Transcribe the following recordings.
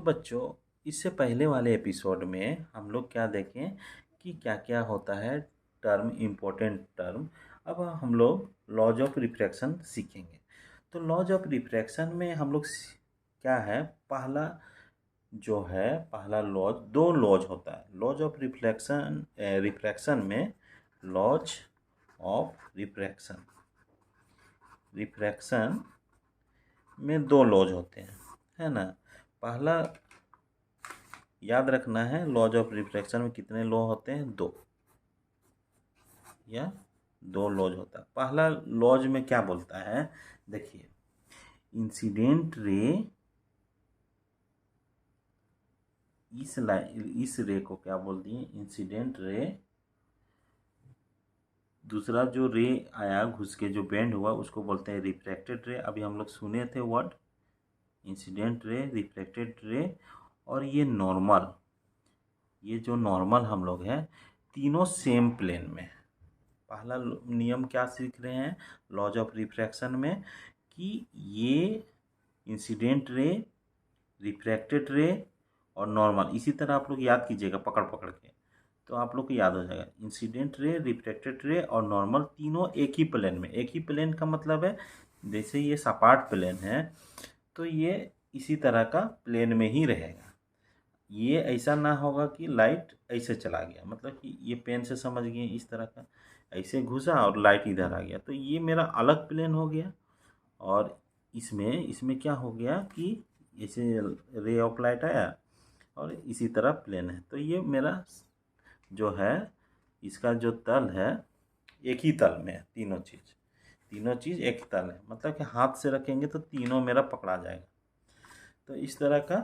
बच्चों, इससे पहले वाले एपिसोड में हम लोग क्या देखें कि क्या क्या होता है टर्म, इम्पोर्टेंट टर्म। अब हम लोग लॉज ऑफ रिफ्रैक्शन सीखेंगे। तो लॉज ऑफ रिफ्रैक्शन में हम लोग क्या है, पहला लॉज, दो लॉज होता है लॉज ऑफ रिफ्लेक्शन। रिफ्रैक्शन में लॉज ऑफ रिफ्रैक्शन में दो लॉज होते हैं, है ना। पहला याद रखना है, लॉज ऑफ रिफ्रैक्शन में कितने लॉ होते हैं? दो या दो लॉज होता है। पहला लॉज में क्या बोलता है, देखिए, इंसिडेंट रे, इस रे को क्या बोल दिए? Incident ray. दूसरा जो रे आया घुस के जो बेंड हुआ उसको बोलते हैं रिफ्रैक्टेड रे। अभी हम लोग सुने थे वर्ड इंसिडेंट रे, रिफ्रैक्टेड रे और ये नॉर्मल। ये जो नॉर्मल हम लोग हैं, तीनों सेम प्लेन में। पहला नियम क्या सीख रहे हैं लॉज ऑफ रिफ्रैक्शन में, कि ये इंसिडेंट रे, रिफ्रैक्टेड रे और नॉर्मल, इसी तरह आप लोग याद कीजिएगा पकड़ पकड़ के, तो आप लोग को याद हो जाएगा। इंसिडेंट रे, रिफ्रैक्टेड रे और नॉर्मल तीनों एक ही प्लेन में। एक ही प्लेन का मतलब है जैसे ये सपाट प्लेन है तो ये इसी तरह का प्लेन में ही रहेगा। ये ऐसा ना होगा कि लाइट ऐसे चला गया, मतलब कि ये पेन से समझ गए इस तरह का, ऐसे घुसा और लाइट इधर आ गया, तो ये मेरा अलग प्लेन हो गया। और इसमें इसमें क्या हो गया कि ऐसे रे ऑफ लाइट आया और इसी तरह प्लेन है, तो ये मेरा जो है इसका जो तल है एक ही तल में है। तीनों चीज़ एक ही तल है, मतलब कि हाथ से रखेंगे तो तीनों मेरा पकड़ा जाएगा। तो इस तरह का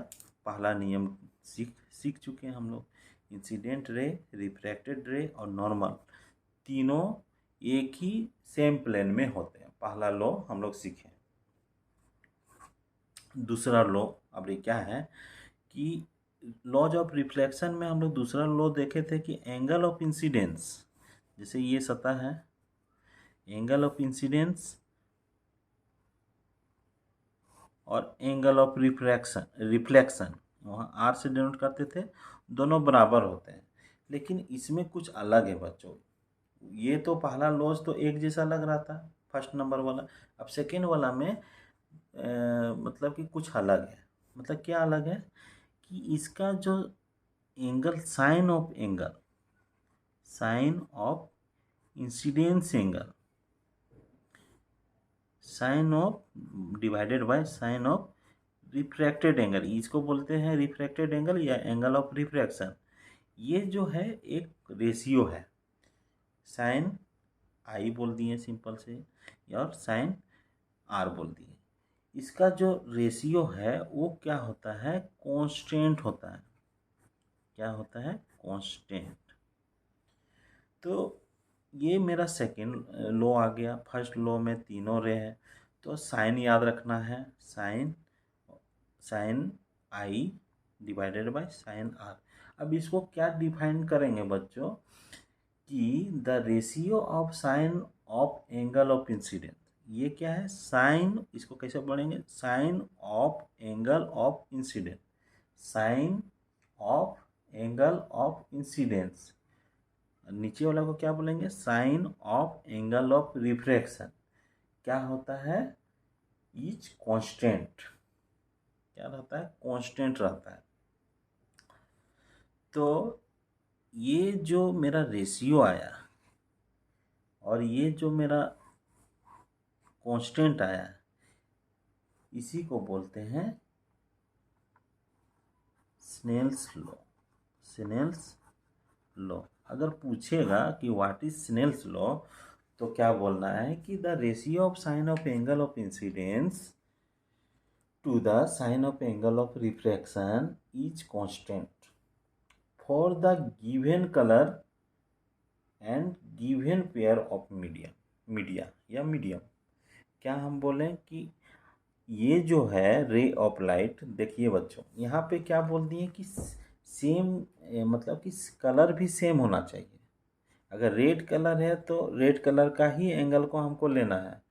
पहला नियम सीख चुके हैं हम लोग। इंसिडेंट रे, रिफ्रैक्टेड रे और नॉर्मल तीनों एक ही सेम प्लेन में होते हैं। पहला लॉ हम लोग सीखे। दूसरा लॉ अब ये क्या है कि लॉज ऑफ रिफ्लेक्शन में हम लोग दूसरा लॉ देखे थे कि एंगल ऑफ इंसिडेंस, जैसे ये सतह है, एंगल ऑफ इंसिडेंस और एंगल ऑफ रिफ्लेक्शन वहाँ आर से डिनोट करते थे, दोनों बराबर होते हैं। लेकिन इसमें कुछ अलग है बच्चों। ये तो पहला लॉज तो एक जैसा लग रहा था फर्स्ट नंबर वाला, अब सेकेंड वाला में मतलब कि कुछ अलग है। मतलब क्या अलग है कि इसका जो angle, sine of incidence angle, sine of divided by sine of refracted angle, इसको बोलते हैं रिफ्रैक्टेड एंगल या एंगल ऑफ रिफ्रैक्शन। ये जो है एक रेशियो है, साइन आई बोल दिए सिंपल से और साइन आर बोल दिए। इसका जो रेशियो है वो क्या होता है? कांस्टेंट होता है। क्या होता है? कांस्टेंट। तो ये मेरा सेकेंड लॉ आ गया। फर्स्ट लॉ में तीनों रे है, तो साइन याद रखना है, sine I divided by sine R. अब इसको क्या डिफाइन करेंगे बच्चों कि the ratio of sine of angle of incidence. ये क्या है? साइन, इसको कैसे पढ़ेंगे? Sine of angle of incidence, sine of angle of incidence. नीचे वाला को क्या बोलेंगे? Sine of angle of refraction. क्या होता है? Is constant. क्या रहता है? कांस्टेंट रहता है। तो ये जो मेरा रेशियो आया और ये जो मेरा कांस्टेंट आया, इसी को बोलते हैं स्नेल्स लॉ। अगर पूछेगा कि व्हाट इज स्नेल्स लॉ, तो क्या बोलना है कि the ratio of sine of angle of incidence to the sine of angle of refraction is constant for the given color and given pair of media या medium. क्या हम बोलें कि ये जो है रे ऑफ लाइट, देखिए बच्चों यहाँ पे क्या बोल दिए कि सेम, मतलब कि कलर भी सेम होना चाहिए। अगर रेड कलर है तो रेड कलर का ही एंगल को हमको लेना है।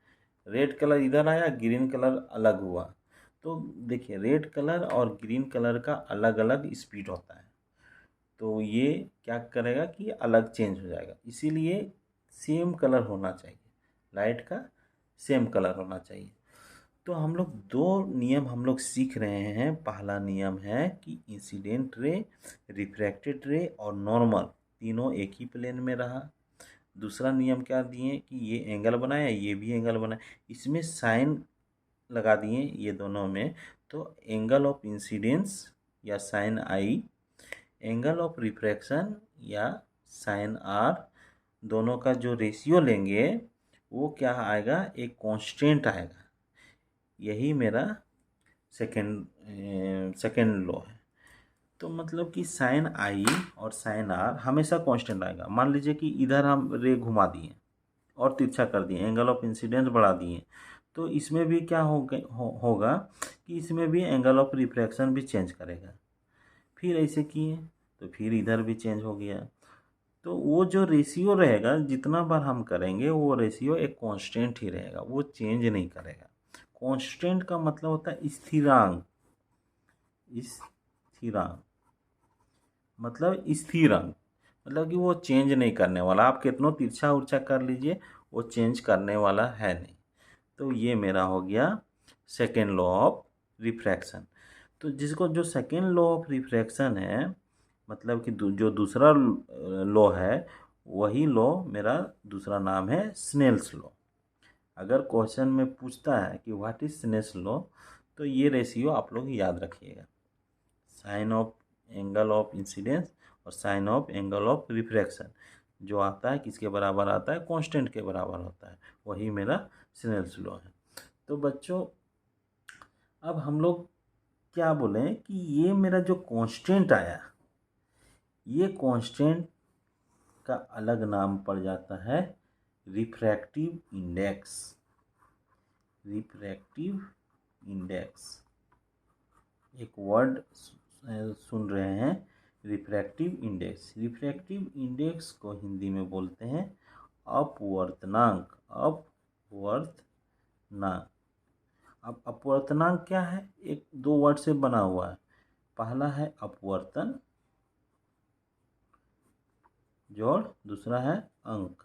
रेड कलर इधर आया, ग्रीन कलर अलग हुआ, तो देखिए रेड कलर और ग्रीन कलर का अलग अलग स्पीड होता है, तो ये क्या करेगा कि अलग चेंज हो जाएगा, इसीलिए सेम कलर होना चाहिए, लाइट का सेम कलर होना चाहिए। तो हम लोग दो नियम हम लोग सीख रहे हैं। पहला नियम है कि इंसिडेंट रे, रिफ्रैक्टेड रे और नॉर्मल तीनों एक ही प्लेन में रहा। दूसरा नियम क्या दिए कि ये एंगल बनाया, ये भी एंगल बनाया, इसमें साइन लगा दिए ये दोनों में, तो एंगल ऑफ इंसिडेंस या sine I, angle of refraction या साइन आर, दोनों का जो रेशियो लेंगे वो क्या आएगा, एक कांस्टेंट आएगा। यही मेरा सेकेंड लॉ है। तो मतलब कि साइन आई और साइन आर हमेशा कांस्टेंट आएगा। मान लीजिए कि इधर हम रे घुमा दिए और तिरछा कर दिए, एंगल ऑफ इंसिडेंस बढ़ा दिए, तो इसमें भी क्या होगा कि इसमें भी एंगल ऑफ रिफ्रैक्शन भी चेंज करेगा। फिर ऐसे किए तो फिर इधर भी चेंज हो गया। तो वो जो रेशियो रहेगा जितना बार हम करेंगे वो रेशियो एक कांस्टेंट ही रहेगा, वो चेंज नहीं करेगा। कांस्टेंट का मतलब होता है स्थिरांक। स्थिरांक मतलब स्थिर अंक, मतलब कि वो चेंज नहीं करने वाला। आप कितनों तिरछा उर्छा कर लीजिए, वो चेंज करने वाला है नहीं। तो ये मेरा हो गया सेकेंड लॉ ऑफ रिफ्रैक्शन। तो जिसको जो सेकेंड लॉ ऑफ रिफ्रैक्शन है, मतलब कि जो दूसरा लॉ है, वही लॉ मेरा दूसरा नाम है स्नेल्स लॉ। अगर क्वेश्चन में पूछता है कि व्हाट इज स्नेल्स लॉ, तो ये रेशियो आप लोग याद रखिएगा, sine of angle of incidence और sine of angle of refraction जो आता है किसके बराबर आता है, कांस्टेंट के बराबर होता है, वही मेरा स्नेल्स लॉ है। तो बच्चों अब हम लोग क्या बोलें कि ये मेरा जो कांस्टेंट आया, ये कांस्टेंट का अलग नाम पड़ जाता है रिफ्रैक्टिव इंडेक्स। रिफ्रैक्टिव इंडेक्स एक वर्ड सुन रहे हैं, रिफ्रैक्टिव इंडेक्स। रिफ्रैक्टिव इंडेक्स को हिंदी में बोलते हैं अपवर्तनांक। अपवर्तनांक। अब अपवर्तनांक क्या है, एक दो वर्ड से बना हुआ है। पहला है अपवर्तन जोड़, दूसरा है अंक,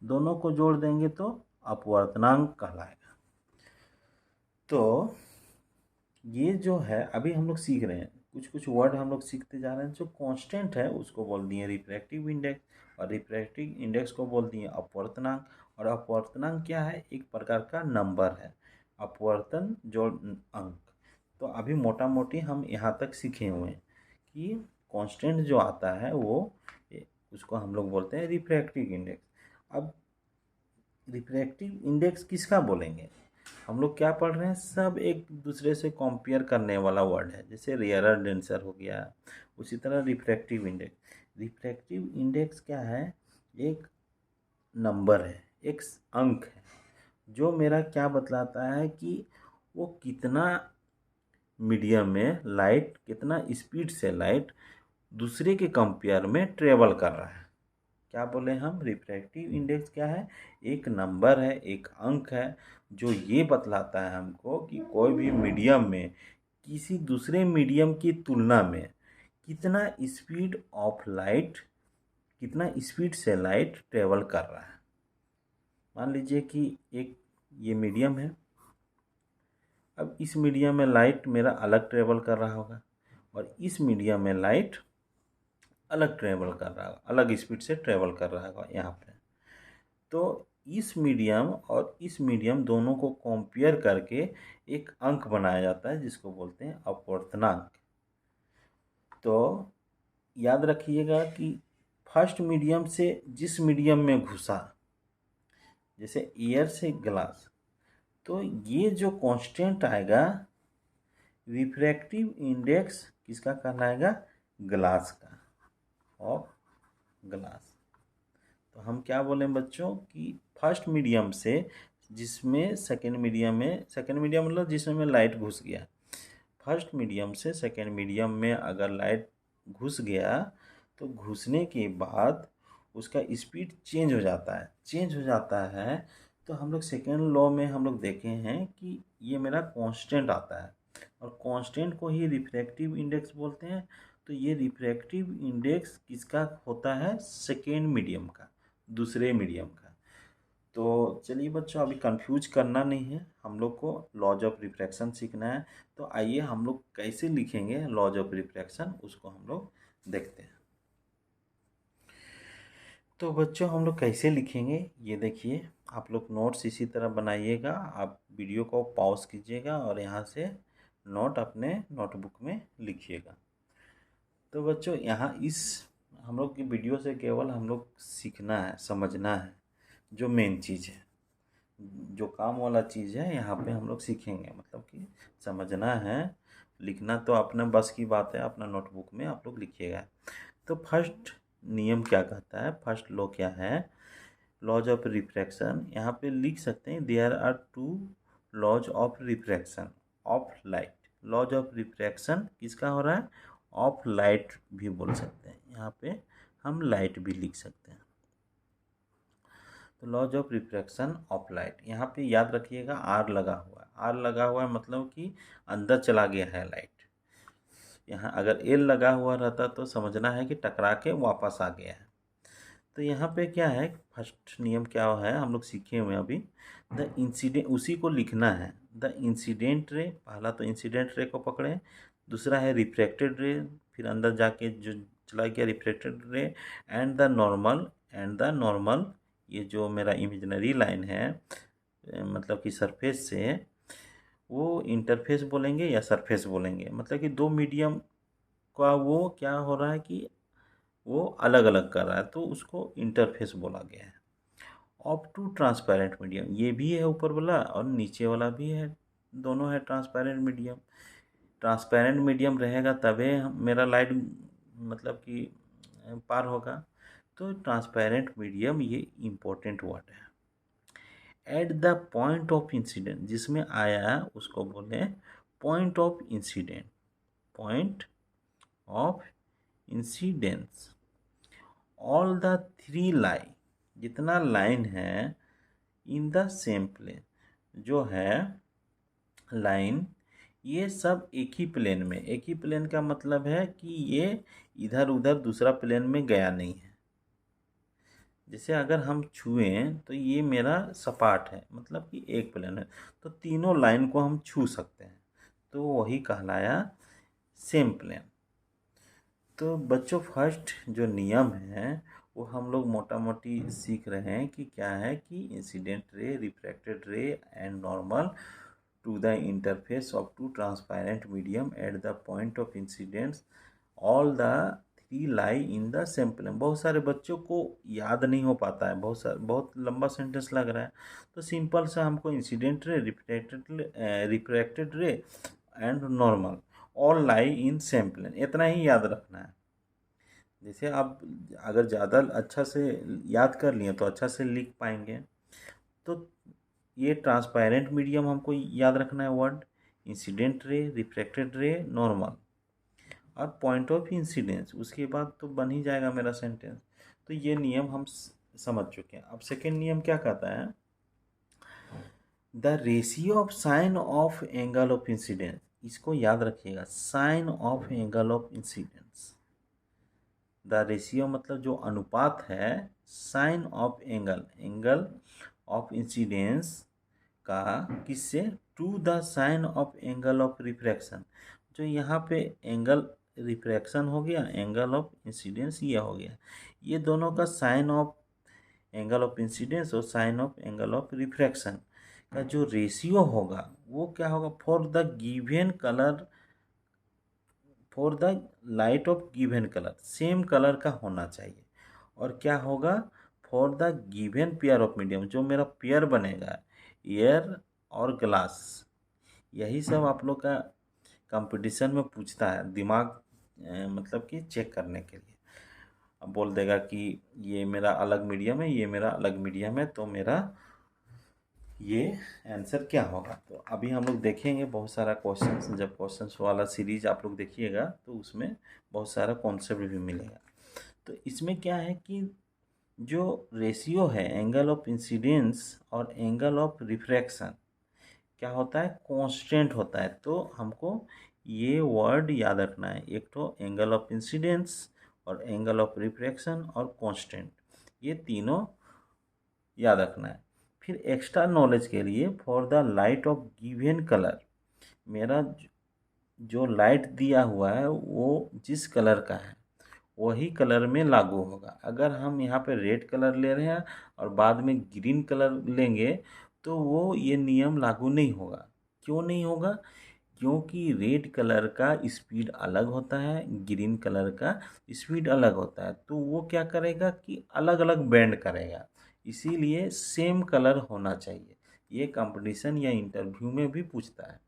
दोनों को जोड़ देंगे तो अपवर्तनांक कहलाएगा। तो ये जो है अभी हम लोग सीख रहे हैं, कुछ कुछ वर्ड हम लोग सीखते जा रहे हैं। जो कांस्टेंट है उसको बोल दिए रिफ्रैक्टिव इंडेक्स, और रिफ्रैक्टिव इंडेक्स को बोल दिए अपवर्तनांक। और अपवर्तनांक क्या है, एक प्रकार का नंबर है, अपवर्तन जोड़ अंक। तो अभी मोटा मोटी हम यहाँ तक सीखे हुए हैं कि कांस्टेंट जो आता है वो उसको हम लोग बोलते हैं रिफ्रैक्टिव इंडेक्स। अब रिफ्रैक्टिव इंडेक्स किसका बोलेंगे, हम लोग क्या पढ़ रहे हैं, सब एक दूसरे से कंपेयर करने वाला वर्ड है। जैसे रेयरर डेंसर हो गया, उसी तरह रिफ्रैक्टिव इंडेक्स। रिफ्रैक्टिव इंडेक्स क्या है, एक नंबर है, एक अंक है, जो मेरा क्या बतलाता है कि वो कितना मीडियम में लाइट, कितना स्पीड से लाइट दूसरे के कंपेयर में ट्रेवल कर रहा है। क्या बोले हम, रिफ्रैक्टिव इंडेक्स क्या है, एक नंबर है, एक अंक है, जो ये बतलाता है हमको कि कोई भी मीडियम में किसी दूसरे मीडियम की तुलना में कितना स्पीड ऑफ लाइट, कितना स्पीड से लाइट ट्रेवल कर रहा है। मान लीजिए कि एक ये मीडियम है, अब इस मीडियम में लाइट मेरा अलग ट्रेवल कर रहा होगा, और इस मीडियम में लाइट अलग ट्रेवल कर रहा होगा, अलग स्पीड से ट्रेवल कर रहा होगा यहाँ पे। तो इस मीडियम और इस मीडियम दोनों को कंपेयर करके एक अंक बनाया जाता है जिसको बोलते हैं अपवर्तनांक। तो याद रखिएगा कि फर्स्ट मीडियम से जिस मीडियम में घुसा, जैसे एयर से ग्लास, तो ये जो कांस्टेंट आएगा रिफ्रैक्टिव इंडेक्स किसका कहलाएगा, ग्लास का, ऑफ ग्लास। तो हम क्या बोलें बच्चों कि फर्स्ट मीडियम से जिसमें सेकेंड मीडियम में, सेकेंड मीडियम मतलब जिसमें लाइट घुस गया, फर्स्ट मीडियम से सेकेंड मीडियम में अगर लाइट घुस गया तो घुसने के बाद उसका स्पीड चेंज हो जाता है। चेंज हो जाता है तो हम लोग सेकेंड लॉ में हम लोग देखे हैं कि ये मेरा कांस्टेंट आता है, और कांस्टेंट को ही रिफ्रैक्टिव इंडेक्स बोलते हैं। तो ये रिफ्रैक्टिव इंडेक्स किसका होता है? सेकेंड मीडियम का, दूसरे मीडियम का। तो चलिए बच्चों, अभी कंफ्यूज करना नहीं है, हम लोग को लॉज ऑफ रिफ्रैक्शन सीखना है। तो आइए हम लोग कैसे लिखेंगे लॉज ऑफ रिफ्रैक्शन, उसको हम लोग देखते हैं। तो बच्चों हम लोग कैसे लिखेंगे ये देखिए, आप लोग नोट्स इसी तरह बनाइएगा। आप वीडियो को पॉज कीजिएगा और यहाँ से नोट अपने नोटबुक में लिखिएगा। तो बच्चों यहाँ इस हम लोग की वीडियो से केवल हम लोग सीखना है, समझना है, जो मेन चीज़ है, जो काम वाला चीज़ है यहाँ पे हम लोग सीखेंगे। मतलब कि समझना है, लिखना तो अपने बस की बात है, अपना नोटबुक में आप लोग लिखिएगा। तो फर्स्ट नियम क्या कहता है, फर्स्ट लॉ क्या है? Laws of refraction. यहाँ पे लिख सकते हैं there are two laws of refraction of light. Laws of refraction किसका हो रहा है? ऑफ लाइट भी बोल सकते हैं, यहाँ पे हम लाइट भी लिख सकते हैं। तो laws of refraction of light, यहाँ पे याद रखिएगा आर लगा हुआ है। आर लगा हुआ है मतलब कि अंदर चला गया है लाइट। यहाँ अगर एल लगा हुआ रहता तो समझना है कि टकरा के वापस आ गया है। तो यहाँ पे क्या है, फर्स्ट नियम क्या है हम लोग सीखे हुए अभी, द इंसिडेंट, उसी को लिखना है। द इंसिडेंट रे, पहला तो इंसिडेंट रे को पकड़े, दूसरा है रिफ्रैक्टेड रे, फिर अंदर जाके जो चला गया refracted ray, and the normal, and the normal. ये जो मेरा इमेजिनरी लाइन है, मतलब कि सरफेस से, वो इंटरफेस बोलेंगे या सरफेस बोलेंगे, मतलब कि दो मीडियम का वो क्या हो रहा है कि वो अलग अलग कर रहा है, तो उसको इंटरफेस बोला गया है। ऑफ टू ट्रांसपेरेंट मीडियम, ये भी है ऊपर वाला और नीचे वाला भी है, दोनों है ट्रांसपेरेंट मीडियम। ट्रांसपेरेंट मीडियम रहेगा तभी मेरा लाइट मतलब कि पार होगा। तो ट्रांसपेरेंट मीडियम ये इम्पोर्टेंट वर्ड है। At the point of incident, जिसमें आया उसको बोले point of incident, point of incidence. All the three lie, जितना लाइन है इन द सेम प्लेन, जो है लाइन, ये सब एक ही प्लेन में। एक ही प्लेन का मतलब है कि ये इधर उधर दूसरा प्लेन में गया नहीं है। जैसे अगर हम छुएं तो ये मेरा सपाट है, मतलब कि एक प्लेन है, तो तीनों लाइन को हम छू सकते हैं, तो वही कहलाया सेम प्लेन। तो बच्चों फर्स्ट जो नियम है वो हम लोग मोटा मोटी सीख रहे हैं कि क्या है, कि incident ray, refracted ray and normal to the interface of two transparent medium at the point of incidence, all the three lie in the same plane. बहुत सारे बच्चों को याद नहीं हो पाता है, बहुत लंबा सेंटेंस लग रहा है, तो सिंपल सा हमको incident ray, refracted ray and normal all lie in same plane, इतना ही याद रखना है। जैसे आप अगर ज़्यादा अच्छा से याद कर लिए तो अच्छा से लिख पाएंगे। तो ये ट्रांसपेरेंट मीडियम हमको याद रखना है वर्ड, इंसिडेंट रे, रिफ्रैक्टेड रे, नॉर्मल और पॉइंट ऑफ इंसिडेंस, उसके बाद तो बन ही जाएगा मेरा सेंटेंस। तो ये नियम हम समझ चुके हैं। अब सेकेंड नियम क्या कहता है, the ratio of sine of angle of incidence. इसको याद रखिएगा, sine of angle of incidence. The ratio मतलब जो अनुपात है, sine of angle, angle of incidence का, किससे? To the sine of angle of refraction. जो यहाँ पे एंगल रिफ्रैक्शन हो गया, एंगल ऑफ इंसिडेंस ये हो गया, ये दोनों का sine of angle of incidence और sine of angle of refraction का जो रेशियो होगा वो क्या होगा, for the given colour, for the light of given colour, same colour का होना चाहिए। और क्या होगा, for the given pair of medium, जो मेरा पेयर बनेगा एयर और ग्लास, यही सब आप लोग का कंपटीशन में पूछता है, दिमाग मतलब कि चेक करने के लिए। अब बोल देगा कि ये मेरा अलग मीडियम है, ये मेरा अलग मीडियम है, तो मेरा ये आंसर क्या होगा। तो अभी हम लोग देखेंगे बहुत सारा क्वेश्चंस, जब क्वेश्चंस वाला सीरीज आप लोग देखिएगा तो उसमें बहुत सारा कॉन्सेप्ट भी मिलेगा। तो इसमें क्या है कि जो रेशियो है एंगल ऑफ इंसिडेंस और एंगल ऑफ रिफ्रैक्शन क्या होता है, कांस्टेंट होता है। तो हमको ये वर्ड याद रखना है, एक तो एंगल ऑफ इंसिडेंस और एंगल ऑफ रिफ्रैक्शन और कांस्टेंट, ये तीनों याद रखना है। फिर एक्स्ट्रा नॉलेज के लिए, for the light of given colour, मेरा जो लाइट दिया हुआ है वो जिस कलर का है वही कलर में लागू होगा। अगर हम यहाँ पे रेड कलर ले रहे हैं और बाद में ग्रीन कलर लेंगे तो वो ये नियम लागू नहीं होगा। क्यों नहीं होगा? क्योंकि रेड कलर का स्पीड अलग होता है, ग्रीन कलर का स्पीड अलग होता है, तो वो क्या करेगा कि अलग अलग बेंड करेगा। इसीलिए सेम कलर होना चाहिए। ये कंपटीशन या इंटरव्यू में भी पूछता है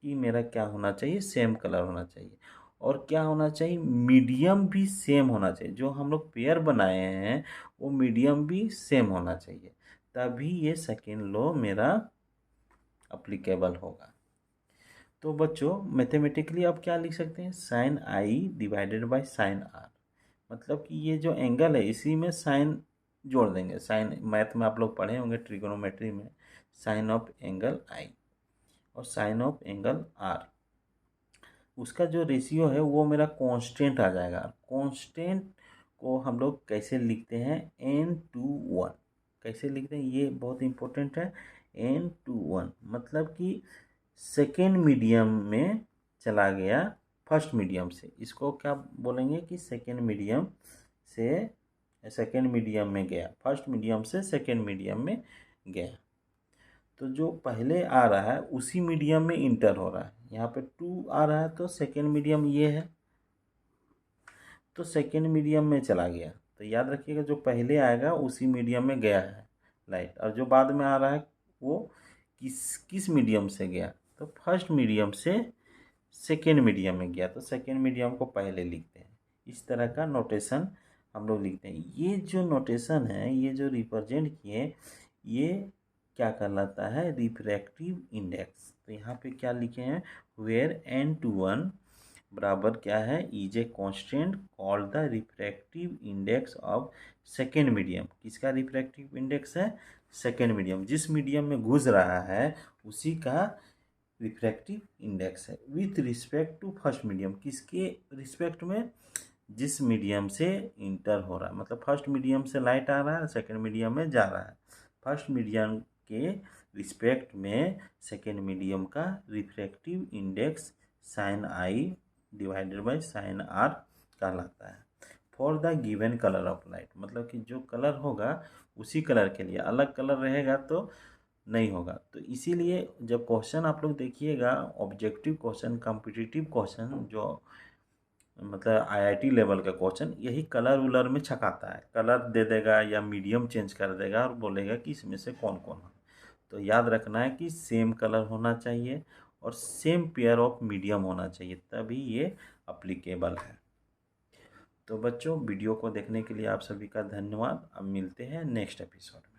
कि मेरा क्या होना चाहिए, सेम कलर होना चाहिए। और क्या होना चाहिए, मीडियम भी सेम होना चाहिए। जो हम लोग पेयर बनाए हैं वो मीडियम भी सेम होना चाहिए, तभी ये सेकेंड लॉ मेरा अप्लीकेबल होगा। तो बच्चों मैथमेटिकली आप क्या लिख सकते हैं, sine I divided by sine R. मतलब कि ये जो एंगल है इसी में साइन जोड़ देंगे। साइन मैथ में आप लोग पढ़े होंगे, ट्रिगोनोमेट्री में, साइन ऑफ एंगल आई और साइन ऑफ एंगल आर, उसका जो रेशियो है वो मेरा कांस्टेंट आ जाएगा। कांस्टेंट को हम लोग कैसे लिखते हैं, n/1। कैसे लिखते हैं ये बहुत इंपॉर्टेंट है। n/1 मतलब कि सेकेंड मीडियम में चला गया फर्स्ट मीडियम से, इसको क्या बोलेंगे कि सेकेंड मीडियम से सेकेंड मीडियम में गया, फर्स्ट मीडियम से सेकेंड मीडियम में गया। तो जो पहले आ रहा है उसी मीडियम में इंटर हो रहा है। यहाँ पे 2 आ रहा है तो सेकेंड मीडियम ये है, तो सेकेंड मीडियम में चला गया। तो याद रखिएगा जो पहले आएगा उसी मीडियम में गया है लाइट, और जो बाद में आ रहा है वो किस किस मीडियम से गया, तो फर्स्ट मीडियम से सेकेंड मीडियम में गया, तो सेकेंड मीडियम को पहले लिखते हैं। इस तरह का नोटेशन हम लोग लिखते हैं। ये जो नोटेशन है, ये जो रिप्रेजेंट किए, ये क्या कहलाता है, रिफ्रैक्टिव इंडेक्स। तो यहाँ पे क्या लिखे हैं, वेयर n/1 बराबर क्या है, is a constant called the refractive index of second medium. किसका रिफ्रैक्टिव इंडेक्स है, सेकेंड मीडियम, जिस मीडियम में घुस रहा है उसी का रिफ्रैक्टिव इंडेक्स है with respect to first medium. किसके रिस्पेक्ट में, जिस मीडियम से इंटर हो रहा है। मतलब फर्स्ट मीडियम से लाइट आ रहा है, सेकेंड मीडियम में जा रहा है, फर्स्ट मीडियम के रिस्पेक्ट में सेकेंड मीडियम का refractive index sign I divided by sine R कहलाता है। For the given colour of light, मतलब कि जो कलर होगा उसी कलर के लिए, अलग कलर रहेगा तो नहीं होगा। तो इसीलिए जब क्वेश्चन आप लोग देखिएगा, ऑब्जेक्टिव क्वेश्चन, कॉम्पिटिटिव क्वेश्चन, जो मतलब आईआईटी लेवल का क्वेश्चन, यही कलर उलर में छकाता है। कलर दे देगा या मीडियम चेंज कर देगा और बोलेगा कि इसमें से कौन कौन है। तो याद रखना है कि सेम कलर होना चाहिए और सेम पेयर ऑफ मीडियम होना चाहिए, तभी ये अप्लीकेबल है। तो बच्चों वीडियो को देखने के लिए आप सभी का धन्यवाद। अब मिलते हैं नेक्स्ट एपिसोड।